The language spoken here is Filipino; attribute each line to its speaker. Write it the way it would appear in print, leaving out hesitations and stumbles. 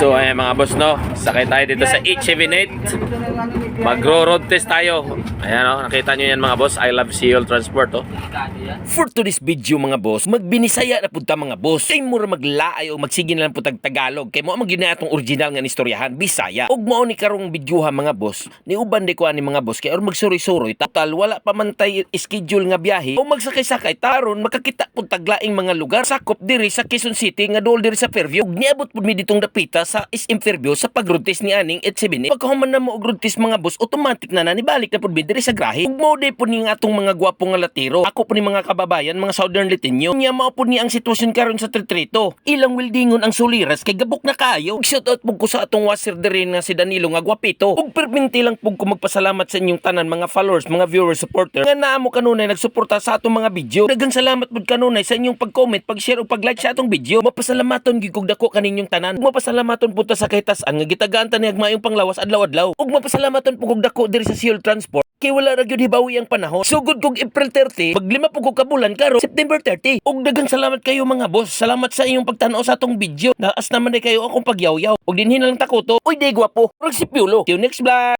Speaker 1: So ayan mga boss, no, sakay tayo dito sa H78. Magro-road test tayo. Ayan, no, nakita nyo yan mga boss. I love Seoul Transport, oh. For today's video mga boss, magbinisaya na punta mga boss. Kay mura maglaay o magsige na lang putag Tagalog. Kay mo magina atong original nga istoryahan Bisaya. Og mao ni karong videoha mga boss. Ni uban di ko ani mga boss kay or magsuroy-suroy total wala pa man tay schedule nga biyahe o magsakay-sakay taron makakita pud taglaing mga lugar sakop diri sa Quezon City nga dol diri sa Fairview. Ug niabot pud mi ditong dapita sa SM Fairview sa pag-road test ni aning H7. Pagkahuman na mo og road test mga boss, automatic na nibalik na pud mi diri sa grahe. Ug mao de pud ni nga atong mga gwapo nga latiro. Ako pud ni mga kababayan, mga Southern Litinyo. Nya mao pud ni ang sitwasyon karon sa Tritrito. Ilang weldingon ang suliras kay gabok na kayo. Shout out pud ko sa atong washer diri nga si Danilo nga gwapito. Ug perminti lang pud ko magpasalamat sa inyong tanan mga followers, mga viewers, supporter nga naamo kanunay nagsuporta sa atong mga video. Daghang salamat pud kanunay sa inyong pag-comment, pag-share ug pag-like sa atong video. Mapasalamaton gyud kog dako kaninyong tanan. Mapasalamaton pud ta sa kahitasan nga gitagaan ta ni agmayong panglawas adlaw-adlaw. Ug mapasalamaton pud kog dako diri sa Seoul Transport. Kay wala ra gyud hibawi ang panahon. Sugod kog April 30, maglima po kog kabulan karon September 30. Ug daghang salamat kayo mga boss. Salamat sa inyong pagtan-aw sa atong video. Naas naman day kayo akong pagyaw-yaw. Ug dinhin lang takuto. Uy, di gwapo. Rag si Piolo. See you next vlog.